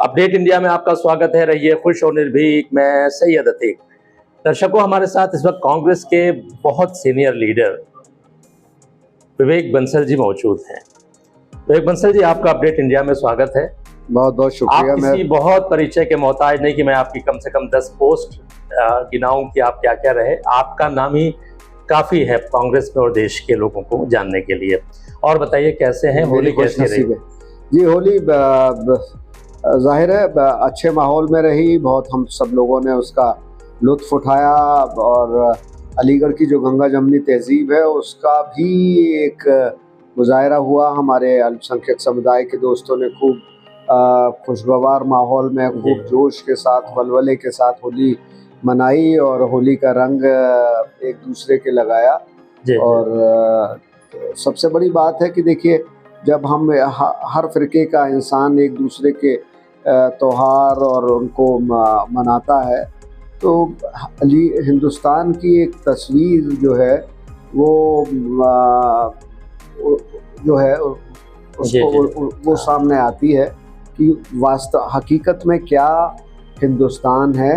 Update India में आपका स्वागत है। रहिए खुश और निर्भीक। मैं सैयद अतीक। दर्शकों, हमारे साथ इस वक्त कांग्रेस के बहुत सीनियर लीडर विवेक बंसल जी मौजूद हैं। विवेक बंसल जी, आपका अपडेट इंडिया में स्वागत है। बहुत बहुत शुक्रिया। आप किसी बहुत परिचय के मोहताज नहीं कि मैं आपकी कम से कम 10 पोस्ट गिनाऊं कि आप क्या क्या रहे। आपका नाम ही काफी है कांग्रेस में और देश के लोगों को जानने के लिए। और बताइए, कैसे हैं? होली कैसी रही? जी, होली जाहिर है अच्छे माहौल में रही। बहुत हम सब लोगों ने उसका लुत्फ उठाया और अलीगढ़ की जो गंगा जमनी तहजीब है उसका भी एक मुजाहरा हुआ। हमारे अल्पसंख्यक समुदाय के दोस्तों ने खूब खुशगवार माहौल में खूब जोश के साथ वलवले के साथ होली मनाई और होली का रंग एक दूसरे के लगाया। और सबसे बड़ी बात है कि देखिए, जब हम हर फिरके का इंसान एक दूसरे के त्योहार और उनको मनाता है तो हिंदुस्तान की एक तस्वीर जो है वो जो है उसको वो सामने आती है कि वास्तव हकीकत में क्या हिंदुस्तान है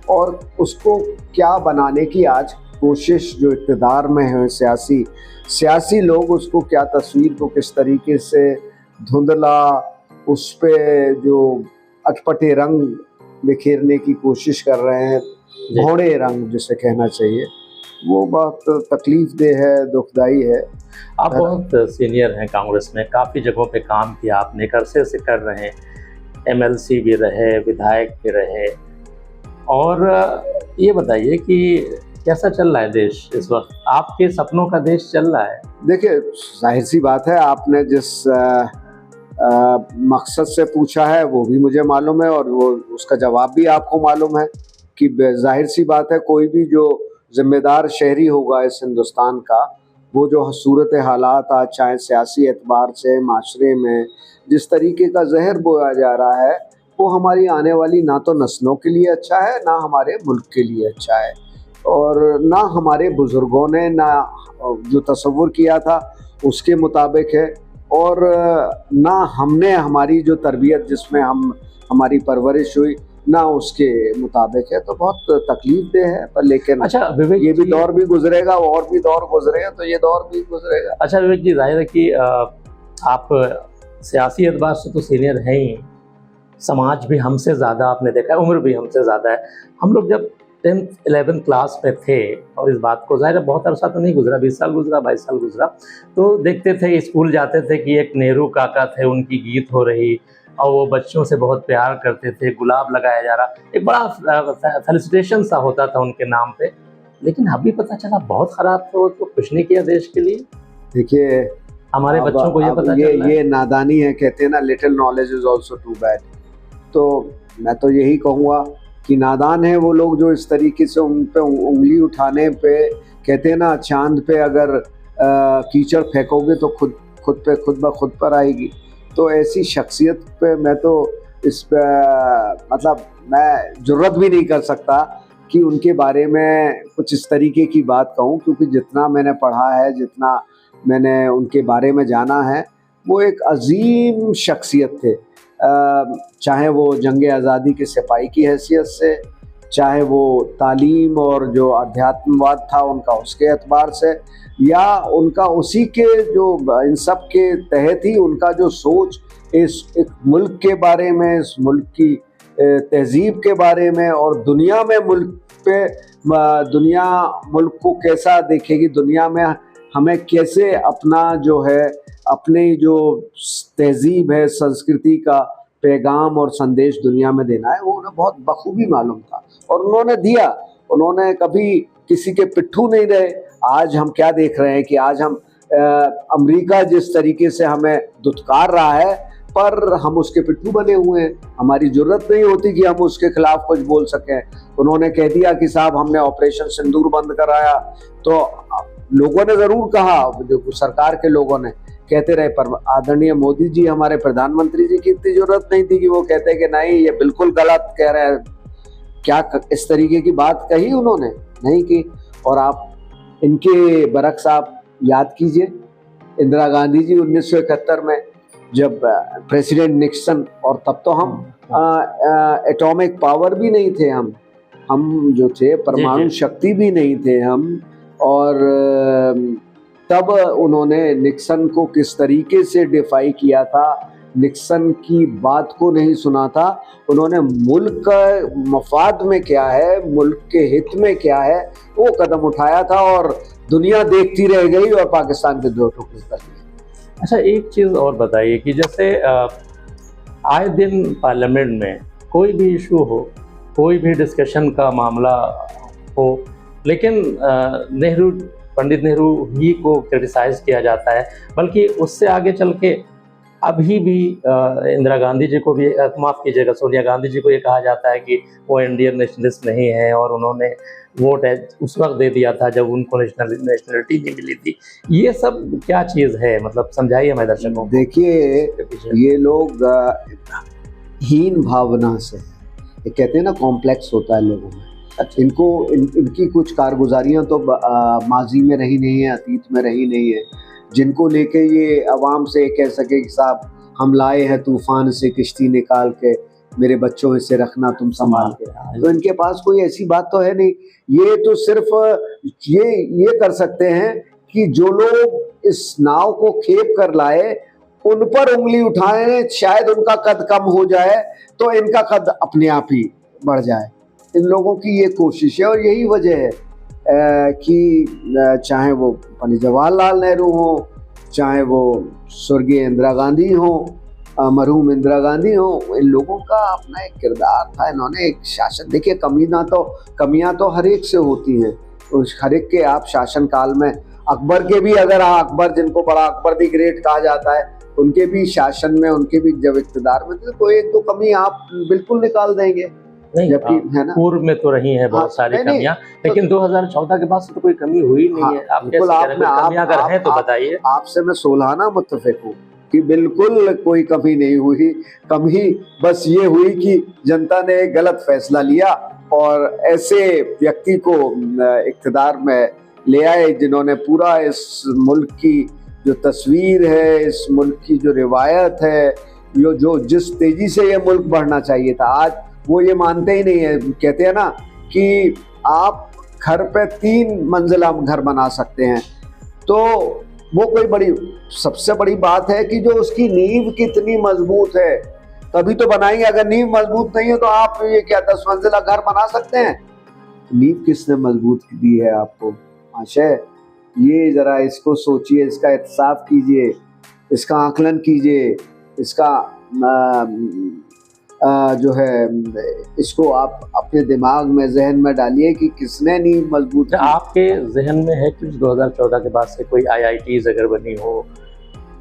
और उसको क्या बनाने की आज कोशिश जो इक़्तिदार में है सियासी लोग उसको क्या तस्वीर को किस तरीके से धुंधला उस पे जो अटपटे रंग बिखेरने की कोशिश कर रहे हैं, भौड़े रंग जिसे कहना चाहिए, वो बहुत तकलीफ देह है, दुखदाई है। आप बहुत सीनियर हैं कांग्रेस में, काफ़ी जगहों पे काम किया आपने, करसे से कर रहे हैं, MLC भी रहे, विधायक भी रहे। और ये बताइए कि कैसा चल रहा है देश इस वक्त? आपके सपनों का देश चल रहा है? देखिए, जाहिर सी बात है, आपने जिस मकसद से पूछा है वो भी मुझे मालूम है और वो उसका जवाब भी आपको मालूम है कि जाहिर सी बात है, कोई भी जो जिम्मेदार शहरी होगा इस हिंदुस्तान का, वो जो सूरत हालात आज चाहे सियासी एतबार से माशरे में जिस तरीके का जहर बोया जा रहा है, वो हमारी आने वाली ना तो नस्लों के लिए अच्छा है, ना हमारे मुल्क के लिए अच्छा है। और ना हमारे बुज़ुर्गों ने ना जो तसव्वुर किया था उसके मुताबिक है और ना हमने हमारी जो तरबियत जिसमें हमारी परवरिश हुई ना उसके मुताबिक है। तो बहुत तकलीफ देह है, पर लेकिन अच्छा विवेक, ये भी दौर भी गुजरेगा और भी दौर गुजरेगा, तो ये दौर भी गुजरेगा। अच्छा विवेक जी, जाहिर है कि आप सियासी एतबार से तो सीनियर हैं ही, समाज भी हमसे ज़्यादा आपने देखा है, उम्र भी हमसे ज़्यादा है। हम लोग जब 10th 11th क्लास में थे और इस बात को, जाहिर है बहुत अरसा तो नहीं गुजरा, 20 साल गुजरा, 22 साल गुजरा, तो देखते थे, स्कूल जाते थे कि एक नेहरू काका थे, उनकी गीत हो रही और वो बच्चों से बहुत प्यार करते थे, गुलाब लगाया जा रहा, एक बड़ा फेलिसिटेशन सा होता था उनके नाम पे। लेकिन अभी पता चला बहुत ख़राब था, वो तो कुछ नहीं किया देश के लिए। देखिए, हमारे बच्चों को ये पता चला, ये नादानी है, कहते हैं ना, little knowledge is also too bad. तो मैं तो यही कहूँगा कि नादान है वो लोग जो इस तरीके से उन पे उंगली उठाने पे, कहते हैं ना, चांद पे अगर कीचड़ फेंकोगे तो खुद ब खुद पर आएगी। तो ऐसी शख्सियत पे मैं तो इस पे मतलब मैं जुर्रत भी नहीं कर सकता कि उनके बारे में कुछ इस तरीके की बात कहूँ, क्योंकि जितना मैंने पढ़ा है, जितना मैंने उनके बारे में जाना है, वो एक अजीम शख्सियत थे। चाहे वो जंग आज़ादी के सिपाही की हैसियत से, चाहे वो तालीम और जो अध्यात्मवाद था उनका उसके एतबार से, या उनका उसी के जो इन सब के तहत ही उनका जो सोच इस एक मुल्क के बारे में, इस मुल्क की तहजीब के बारे में और दुनिया में दुनिया मुल्क को कैसा देखेगी, दुनिया में हमें कैसे अपना जो है अपनी जो तहजीब है, संस्कृति का पैगाम और संदेश दुनिया में देना है, वो उन्हें बहुत बखूबी मालूम था और उन्होंने दिया। उन्होंने कभी किसी के पिट्ठू नहीं रहे। आज हम क्या देख रहे हैं कि आज हम अमेरिका जिस तरीके से हमें दुत्कार रहा है, पर हम उसके पिट्ठू बने हुए हैं। हमारी जरूरत नहीं होती कि हम उसके खिलाफ कुछ बोल सकें। उन्होंने कह दिया कि साहब हमने ऑपरेशन सिंदूर बंद कराया, तो लोगों ने ज़रूर कहा, जो सरकार के लोगों ने कहते रहे, पर आदरणीय मोदी जी, हमारे प्रधानमंत्री जी की इतनी जरूरत नहीं थी कि वो कहते कि नहीं ये बिल्कुल गलत कह रहे हैं। क्या इस तरीके की बात कही उन्होंने? नहीं की। और आप इनके बरक्स आप याद कीजिए, इंदिरा गांधी जी 1971 में जब प्रेसिडेंट निक्सन, और तब तो हम एटॉमिक पावर भी नहीं थे, हम जो थे परमाणु शक्ति भी नहीं थे हम। और तब उन्होंने निक्सन को किस तरीके से डिफाई किया था, निक्सन की बात को नहीं सुना था, उन्होंने मुल्क का मफाद में क्या है, मुल्क के हित में क्या है, वो कदम उठाया था और दुनिया देखती रह गई और पाकिस्तान के दो टुकड़े कर दिए। अच्छा, एक चीज़ और बताइए कि जैसे आए दिन पार्लियामेंट में कोई भी इशू हो, कोई भी डिस्कशन का मामला हो, लेकिन नेहरू, पंडित नेहरू ही को क्रिटिसाइज किया जाता है, बल्कि उससे आगे चल के अभी भी इंदिरा गांधी जी को भी, माफ़ कीजिएगा, सोनिया गांधी जी को ये कहा जाता है कि वो इंडियन नेशनलिस्ट नहीं है और उन्होंने वोट उस वक्त दे दिया था जब उनको नेशनलिटी नहीं मिली थी। ये सब क्या चीज़ है, मतलब समझाइए हमारे दर्शकों को। देखिए, ये लोग हीन भावना से, ये कहते हैं ना कॉम्प्लेक्स होता है लोगों में। इनको इनकी कुछ कारगुजारियाँ तो माजी में रही नहीं है, अतीत में रही नहीं है, जिनको लेके ये अवाम से कह सके कि साहब हम लाए हैं तूफान से किश्ती निकाल के, मेरे बच्चों इसे रखना तुम संभाल के। तो इनके पास कोई ऐसी बात तो है नहीं। ये तो सिर्फ ये कर सकते हैं कि जो लोग इस नाव को खेप कर लाए उन पर उंगली उठाएं, शायद उनका कद कम हो जाए तो इनका कद अपने आप ही बढ़ जाए। इन लोगों की ये कोशिश है और यही वजह है कि चाहे वो पंडित जवाहरलाल नेहरू हो, चाहे वो स्वर्गीय इंदिरा गांधी हो, मरहूम इंदिरा गांधी हो, इन लोगों का अपना एक किरदार था। इन्होंने एक शासन, देखिए कमियां तो हर एक से होती हैं, उस हर एक के आप शासन काल में, अकबर के भी, अगर अकबर जिनको बड़ा अकबर दी ग्रेट कहा जाता है, उनके भी शासन में, उनके भी जब इक़्तिदार में थे, तो एक दो कमी आप बिल्कुल निकाल देंगे। नहीं, जबकि है ना, पूर्व में तो रही है बहुत सारी कमियां, लेकिन 2014 के बाद से तो कोई कमी हुई नहीं है। आप कैसे कह रहे हैं, कमियां अगर हैं तो बताइए। आपसे मैं सोलहाना मुत्तफिक हूँ कि बिल्कुल कोई कमी नहीं हुई। कमी बस ये हुई कि जनता ने एक गलत फैसला लिया और ऐसे व्यक्ति को इक़्तिदार में ले आए जिन्होंने पूरा इस मुल्क की जो तस्वीर है, इस मुल्क की जो रिवायत है, जो जिस तेजी से ये मुल्क बढ़ना चाहिए था, आज वो ये मानते ही नहीं है। कहते हैं ना कि आप घर पे 3 मंजिला घर बना सकते हैं, तो वो कोई सबसे बड़ी बात है कि जो उसकी नींव कितनी मजबूत है, तभी तो बनाएंगे। अगर नींव मजबूत नहीं है तो आप ये क्या 10 मंजिला घर बना सकते हैं? नींव किसने मजबूत दी है आपको? आशय, ये जरा इसको सोचिए, इसका एहसास कीजिए, इसका आकलन कीजिए, इसका जो है इसको आप अपने दिमाग में, जहन में डालिए कि किसने नींव मजबूत की। आपके जहन में है कुछ 2014 के बाद से कोई IITs अगर बनी हो,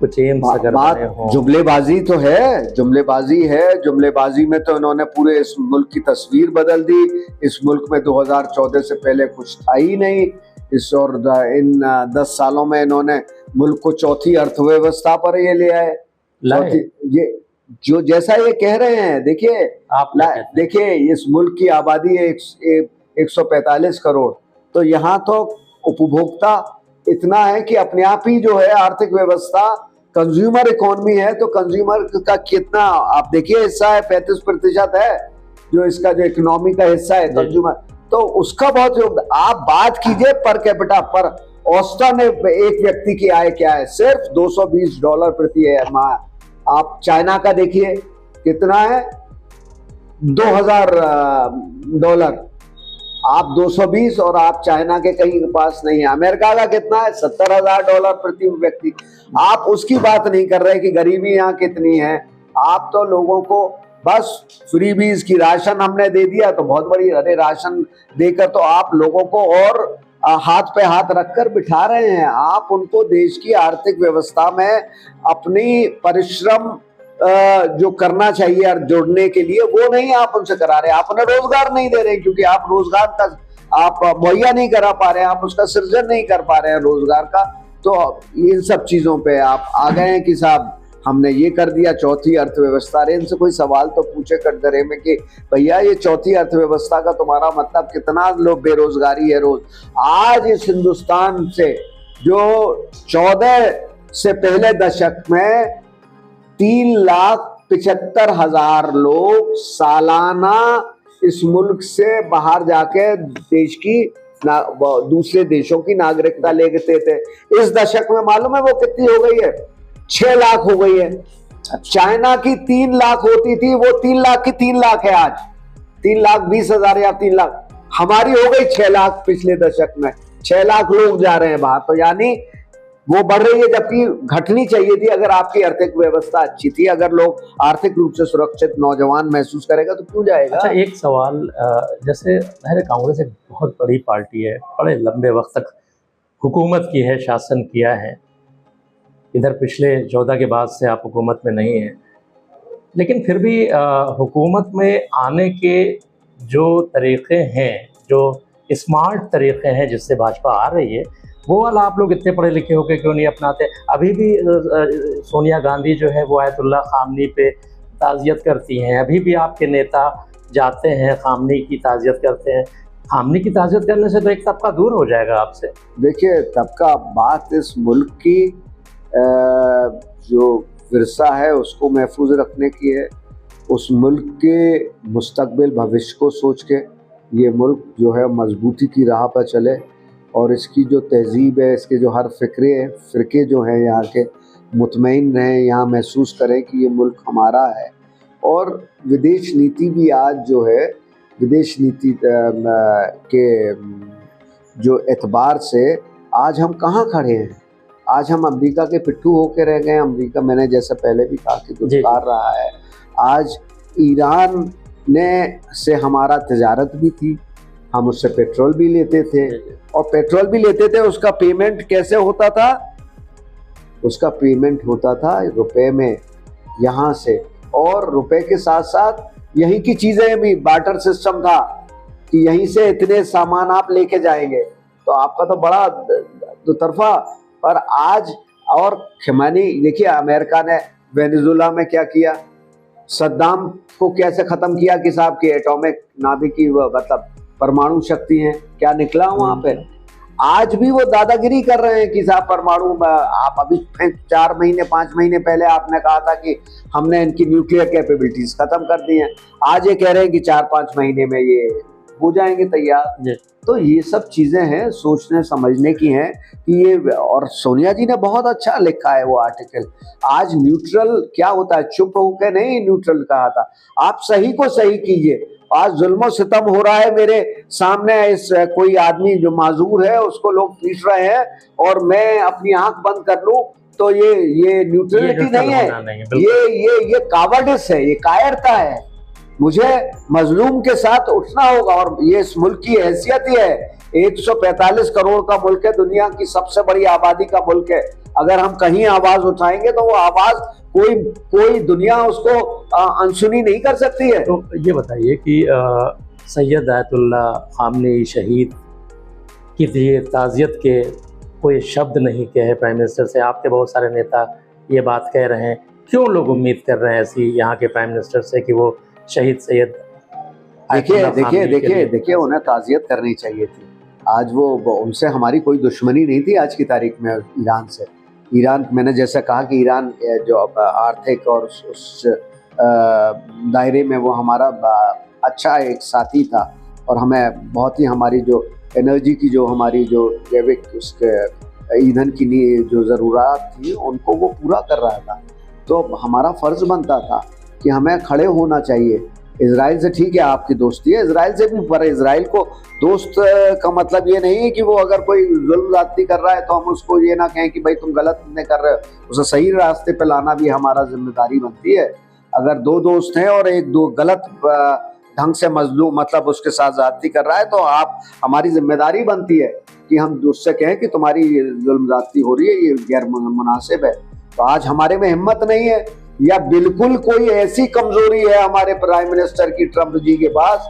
कुछ एम्स अगर बने हो? जुमलेबाजी तो है, जुमलेबाजी है। जुमलेबाजी में तो इन्होंने पूरे इस मुल्क की तस्वीर बदल दी। इस मुल्क में 2014 से पहले कुछ था ही नहीं। और इन 10 सालों में इन्होंने मुल्क को चौथी अर्थव्यवस्था पर ये ले आए। ये जो जैसा ये कह रहे हैं, देखिए इस मुल्क की आबादी है 145 करोड़, तो यहाँ तो उपभोक्ता इतना है कि अपने आप ही जो है आर्थिक व्यवस्था कंज्यूमर इकोनॉमी है, तो कंज्यूमर का कितना आप देखिए हिस्सा है, 35% है जो इसका जो इकोनॉमी का हिस्सा है कंज्यूमर, तो उसका बहुत योगदान। आप बात कीजिए पर कैपिटा पर, औसतन एक व्यक्ति की आय क्या है? सिर्फ $220 प्रति माह। आप चाइना का देखिए कितना है, $2000। आप 220 और आप चाइना के कहीं पास नहीं है। अमेरिका का कितना है? $70,000 प्रति व्यक्ति। आप उसकी बात नहीं कर रहे कि गरीबी यहाँ कितनी है। आप तो लोगों को बस फ्रीबीज की राशन हमने दे दिया तो बहुत बड़ी, अरे राशन देकर तो आप लोगों को और हाथ पे हाथ रखकर बिठा रहे हैं। आप उनको देश की आर्थिक व्यवस्था में अपनी परिश्रम जो करना चाहिए जोड़ने के लिए, वो नहीं आप उनसे करा रहे। आप उन्हें रोजगार नहीं दे रहे क्योंकि आप रोजगार का आप मुहैया नहीं करा पा रहे हैं, आप उसका सृजन नहीं कर पा रहे हैं रोजगार का। तो इन सब चीजों पे आप आ गए हैं कि साहब हमने ये कर दिया, चौथी अर्थव्यवस्था। अरे इनसे कोई सवाल तो पूछे कटघरे में कि भैया ये चौथी अर्थव्यवस्था का तुम्हारा मतलब कितना लोग बेरोजगारी है रोज। आज इस हिंदुस्तान से जो 14 से पहले दशक में 3,75,000 लोग सालाना इस मुल्क से बाहर जाके देश की दूसरे देशों की नागरिकता लेते थे। इस दशक में मालूम है वो कितनी हो गई है? 6 लाख हो गई है। चाइना की 3 लाख होती थी, वो 3 लाख की 3 लाख है आज, 3,20,000 या 3 लाख। हमारी हो गई 6 लाख पिछले दशक में। 6 लाख लोग जा रहे हैं बाहर, तो यानी वो बढ़ रही है, जबकि घटनी चाहिए थी। अगर आपकी आर्थिक व्यवस्था अच्छी थी, अगर लोग आर्थिक रूप से सुरक्षित नौजवान महसूस करेगा तो क्यों जाएगा? अच्छा, एक सवाल, जैसे कांग्रेस एक बहुत बड़ी पार्टी है, बड़े लंबे वक्त तक हुकूमत की है, शासन किया है, इधर पिछले 14 के बाद से आप हुकूमत में नहीं हैं, लेकिन फिर भी हुकूमत में आने के जो तरीक़े हैं, जो स्मार्ट तरीक़े हैं जिससे भाजपा आ रही है, वो वाला आप लोग इतने पढ़े लिखे होकर क्यों नहीं अपनाते? अभी भी सोनिया गांधी जो है वो आयतुल्लाह खामनी पे ताज़ियत करती हैं, अभी भी आपके नेता जाते हैं खामनी की ताज़ियत करते हैं। खामनी की ताज़ियत करने से तो एक तबका दूर हो जाएगा आपसे। देखिए, तबका बात इस मुल्क की जो विरसा है उसको महफूज रखने की है, उस मुल्क के मुस्तकबिल भविष्य को सोच के ये मुल्क जो है मजबूती की राह पर चले, और इसकी जो तहजीब है, इसके जो हर फ़िरके जो हैं यहाँ के, मुतमईन रहें, यहाँ महसूस करें कि ये मुल्क हमारा है। और विदेश नीति भी आज जो है, विदेश नीति के जो एतबार से आज हम कहाँ खड़े हैं? आज हम अमेरिका के पिट्ठू होके रह गए। अमेरिका, मैंने जैसे पहले भी कहा कि दुष्कार रहा है। आज ईरान ने से हमारा तिजारत भी थी, हम उससे पेट्रोल भी लेते थे, और पेट्रोल भी लेते थे, उसका पेमेंट कैसे होता था? उसका पेमेंट होता था रुपए में यहाँ से, और रुपए के साथ साथ यहीं की चीज़ें भी, बार्टर सिस्टम था कि यहीं से इतने सामान आप लेके जाएंगे, तो आपका तो बड़ा दुतरफा। पर आज, और खिमानी देखिए, अमेरिका ने वेनेजुला में क्या किया, सद्दाम को कैसे ख़त्म किया कि साहब की एटॉमिक नाभिक की मतलब परमाणु शक्ति है, क्या निकला वहाँ पे? आज भी वो दादागिरी कर रहे हैं कि साहब परमाणु, आप अभी 4 महीने 5 महीने पहले आपने कहा था कि हमने इनकी न्यूक्लियर कैपेबिलिटीज खत्म कर दी हैं, आज ये कह रहे हैं कि 4-5 महीने में ये हो जाएंगे तैयार। तो ये सब चीज़ें हैं, सोचने समझने की हैं कि ये, और सोनिया जी ने बहुत अच्छा लिखा है वो आर्टिकल। आज न्यूट्रल क्या होता है, चुप होकर नहीं न्यूट्रल कहा था, आप सही को सही कीजिए। आज जुल्म सितम हो रहा है मेरे सामने, इस कोई आदमी जो माजूर है उसको लोग पीट रहे हैं, और मैं अपनी आंख बंद कर लूं, तो ये न्यूट्रलिटी नहीं है, ये कावर्डिस है, ये कायरता है। मुझे मजलूम के साथ उठना होगा, और ये इस मुल्क की हैसियत ही है। 145 करोड़ का मुल्क है, दुनिया की सबसे बड़ी आबादी का मुल्क है। अगर हम कहीं आवाज उठाएंगे तो वो आवाज कोई दुनिया उसको अनसुनी नहीं कर सकती है। तो ये बताइए कि सैयद आयतुल्लाह खामनी शहीद की ताज़ियत के कोई शब्द नहीं कहे प्राइम मिनिस्टर से, आपके बहुत सारे नेता ये बात कह रहे हैं, क्यों लोग उम्मीद कर रहे हैं ऐसी यहाँ के प्राइम मिनिस्टर से कि वो शहीद सैयद? देखिए, उन्हें ताज़ियत करनी चाहिए थी। आज वो, उनसे हमारी कोई दुश्मनी नहीं थी आज की तारीख में ईरान से। ईरान, मैंने जैसे कहा कि ईरान जो आर्थिक और उस दायरे में वो हमारा अच्छा एक साथी था, और हमें बहुत ही हमारी जो एनर्जी की, जो हमारी जो जैविक उसके ईंधन की जो ज़रूरत थी उनको वो पूरा कर रहा था। तो हमारा फ़र्ज़ बनता था कि हमें खड़े होना चाहिए। इजराइल से ठीक है आपकी दोस्ती है, इजराइल से भी, पर इजराइल को दोस्त का मतलब ये नहीं है कि वो अगर कोई जुल्म ज़्यादती कर रहा है तो हम उसको ये ना कहें कि भाई तुम गलत नहीं कर रहे हो, उसे सही रास्ते पे लाना भी हमारा जिम्मेदारी बनती है। अगर 2 दोस्त हैं और एक दो गलत ढंग से मजलूम मतलब उसके साथ ज़्यादती कर रहा है, तो हमारी जिम्मेदारी बनती है कि हम उससे कहें कि तुम्हारी जुल्म ज़्यादती हो रही है, ये गैर मुनासिब है। तो आज हमारे में हिम्मत नहीं है, या बिल्कुल कोई ऐसी कमजोरी है हमारे प्राइम मिनिस्टर की, ट्रंप जी के पास,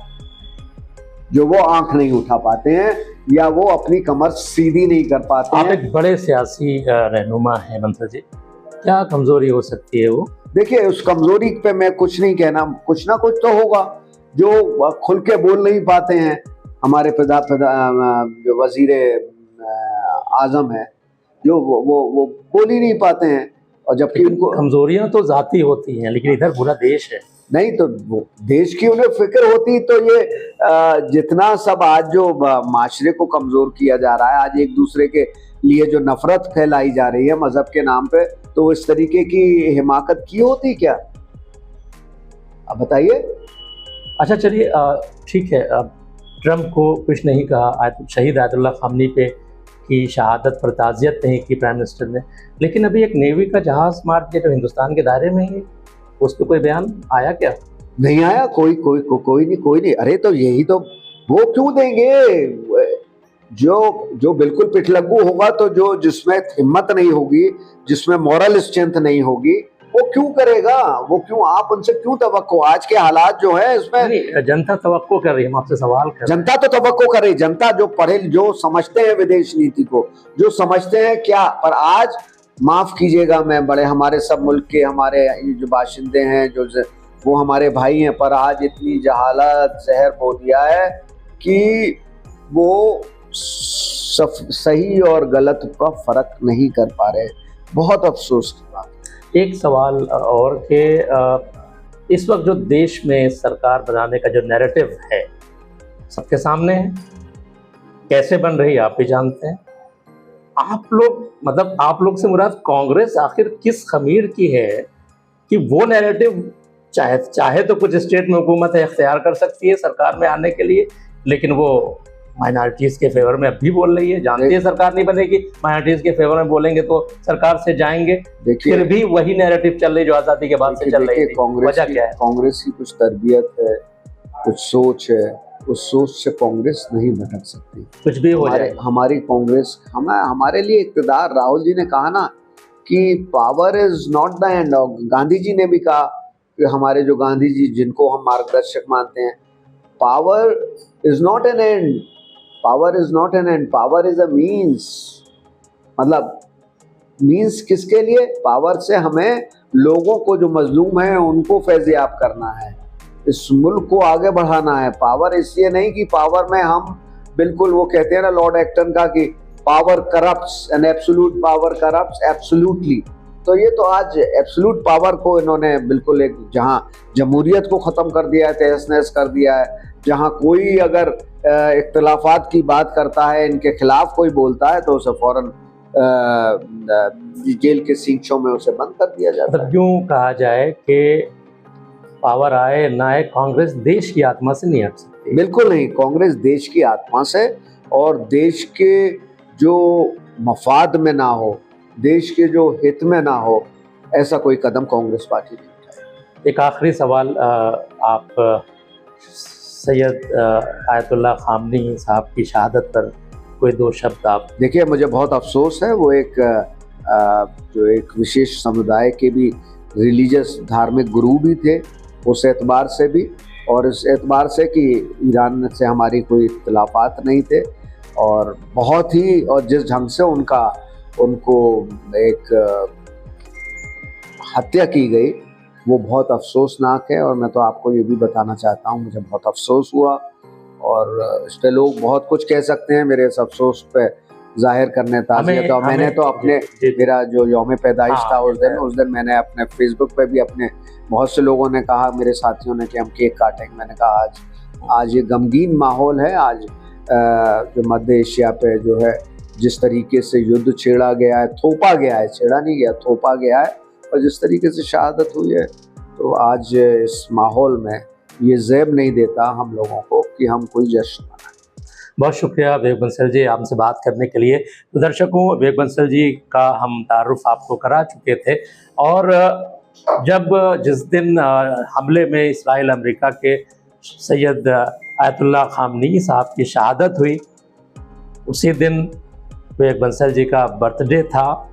जो वो आंख नहीं उठा पाते हैं, या वो अपनी कमर सीधी नहीं कर पाते हैं। आप एक बड़े सियासी रहनुमा हैं मंत्री जी, क्या कमजोरी हो सकती है वो? देखिए, उस कमजोरी पे मैं कुछ नहीं कहना, कुछ ना कुछ तो होगा। जो खुल के बोल नहीं पाते हैं हमारे जो वजीर आजम है, जो वो बोल ही नहीं पाते हैं, और जबकि लेकिन उनको कमजोरियां तो जाती होती हैं, लेकिन इधर पूरा देश है। नहीं, तो वो देश की उन्हें फिक्र होती तो ये जितना सब आज जो माशरे को कमजोर किया जा रहा है, आज एक दूसरे के लिए जो नफरत फैलाई जा रही है मजहब के नाम पे, तो इस तरीके की हिमाकत की होती क्या? अब बताइए। अच्छा चलिए, ठीक है, अब ट्रम्प को कुछ नहीं कहा, शहीद आयतुल्ला खामनी पे की शहादत पर ताज़ियत नहीं की प्राइम मिनिस्टर ने, लेकिन अभी एक नेवी का जहाज़ मार दिया जो हिंदुस्तान के दायरे में ही, उस पर कोई बयान आया क्या? नहीं आया, कोई नहीं। अरे तो यही तो, वो क्यों देंगे? जो बिल्कुल पिछलग्गू होगा, तो जो जिसमें हिम्मत नहीं होगी, जिसमें मॉरल स्ट्रेंथ नहीं होगी, वो क्यों करेगा? वो क्यों, आप उनसे क्यों तवक्को? आज के हालात जो है इसमें नहीं, जनता तवक्को कर रही है, हम आपसे सवाल कर रहे हैं। जनता तो तवक्को कर रही, जनता जो पढ़े, जो समझते हैं विदेश नीति को, जो समझते हैं क्या, पर आज माफ कीजिएगा, मैं बड़े हमारे सब मुल्क के हमारे जो बाशिंदे हैं, जो वो हमारे भाई हैं, पर आज इतनी जहालत जहर बो दिया है कि वो सही और गलत का फर्क नहीं कर पा रहे। बहुत अफसोस की बात। एक सवाल और कि इस वक्त जो देश में सरकार बनाने का जो नैरेटिव है सबके सामने है, कैसे बन रही है आप भी जानते हैं। आप लोग, मतलब आप लोग से मुराद कांग्रेस आखिर किस खमीर की है कि वो नैरेटिव चाहे तो कुछ स्टेट में हुकूमत इख्तियार कर सकती है सरकार में आने के लिए, लेकिन वो माइनॉरिटीज़ के फेवर में अब भी बोल रही है। जानती है सरकार नहीं बनेगी, माइनॉरिटीज़ के फेवर में बोलेंगे तो सरकार से जाएंगे, फिर भी वही नैरेटिव चल रही जो आज़ादी के बाद से चल रही थी। वजह क्या है? कांग्रेस की कुछ तरबियत है, कुछ सोच है, उस सोच से कांग्रेस नहीं भटक सकती। कुछ भी हो जाए, हमारी कांग्रेस, हमारे लिए इक़्तिदार, राहुल जी ने कहा ना कि power is not the end. और गांधी जी ने भी कहा कि हमारे जो गांधी जी जिनको हम मार्गदर्शक मानते हैं, power is not an and, power is not an and, power is a means. मतलब मीन्स किसके लिए? पावर से हमें लोगों को, जो मजलूम हैं, उनको फैज़याब करना है, इस मुल्क को आगे बढ़ाना है। पावर इसलिए नहीं कि पावर में हम बिल्कुल, वो कहते हैं ना लॉर्ड एक्टन का कि power corrupts and absolute power corrupts absolutely. तो ये तो आज एब्सोल्यूट पावर को इन्होंने बिल्कुल एक, जहां जमहूरियत को ख़त्म कर दिया है, तहस-नहस कर दिया है, जहां कोई अगर इख्तिलाफात की बात करता है, इनके खिलाफ कोई बोलता है, तो उसे फौरन जेल के सींचों में उसे बंद कर दिया जाता है। यूँ कहा जाए कि पावर आए ना आए, कांग्रेस देश की आत्मा से नहीं हट सकती। बिल्कुल नहीं, कांग्रेस देश की आत्मा से, और देश के जो मफाद में ना हो, देश के जो हित में ना हो, ऐसा कोई कदम कांग्रेस पार्टी नहीं उठाएगी। एक आखिरी सवाल, आप सैयद आयतुल्ला खामनी साहब की शहादत पर कोई दो शब्द आप। देखिए, मुझे बहुत अफसोस है, वो एक जो एक विशेष समुदाय के भी रिलीजियस धार्मिक गुरु भी थे, उस एतबार से भी, और इस एतबार से कि ईरान से हमारी कोई इख्तिलाफात नहीं थे, और बहुत ही, और जिस ढंग से उनको एक हत्या की गई, वो बहुत अफसोसनाक है। और मैं तो आपको ये भी बताना चाहता हूँ, मुझे बहुत अफसोस हुआ, और इस पर लोग बहुत कुछ कह सकते हैं, मेरे इस अफसोस पे जाहिर करने ताज़ियत। और मैंने तो अपने, मेरा जो यौम पैदाइश था उस दिन मैंने अपने फेसबुक पे भी, अपने बहुत से लोगों ने कहा, मेरे साथियों ने, कि हम केक काटेंगे। मैंने कहा आज ये गमगीन माहौल है। आज जो मध्य एशिया पे जो है, जिस तरीके से युद्ध छेड़ा गया है, थोपा गया है, छेड़ा नहीं गया, थोपा गया है, और जिस तरीके से शहादत हुई है, तो आज इस माहौल में ये ज़ेब नहीं देता हम लोगों को कि हम कोई जश्न मनाएं। बहुत शुक्रिया विवेक बंसल जी, आपसे बात करने के लिए। तो दर्शकों, विवेक बंसल जी का हम तारुफ आपको करा चुके थे, और जिस दिन हमले में इसराइल अमेरिका के सैयद आयतुल्ला खामनी साहब की शहादत हुई, उसी दिन विवेक बंसल जी का बर्थडे था।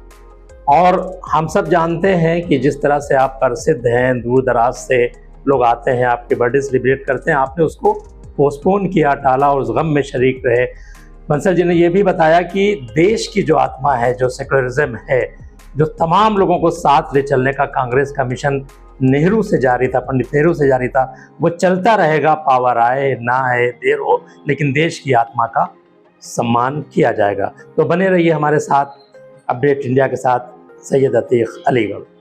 और हम सब जानते हैं कि जिस तरह से आप प्रसिद्ध हैं, दूर दराज से लोग आते हैं, आपके बर्थडे सेलिब्रेट करते हैं, आपने उसको पोस्टपोन किया, टाला, और उस गम में शरीक रहे। बंसल जी ने यह भी बताया कि देश की जो आत्मा है, जो सेकुलरिज्म है, जो तमाम लोगों को साथ ले चलने का कांग्रेस का मिशन नेहरू से जारी था, पंडित नेहरू से जारी था, वो चलता रहेगा। पावर आए ना आए, देर हो, लेकिन देश की आत्मा का सम्मान किया जाएगा। तो बने रहिए हमारे साथ अपडेट इंडिया के साथ। सैयद अतीक, अलीगढ़।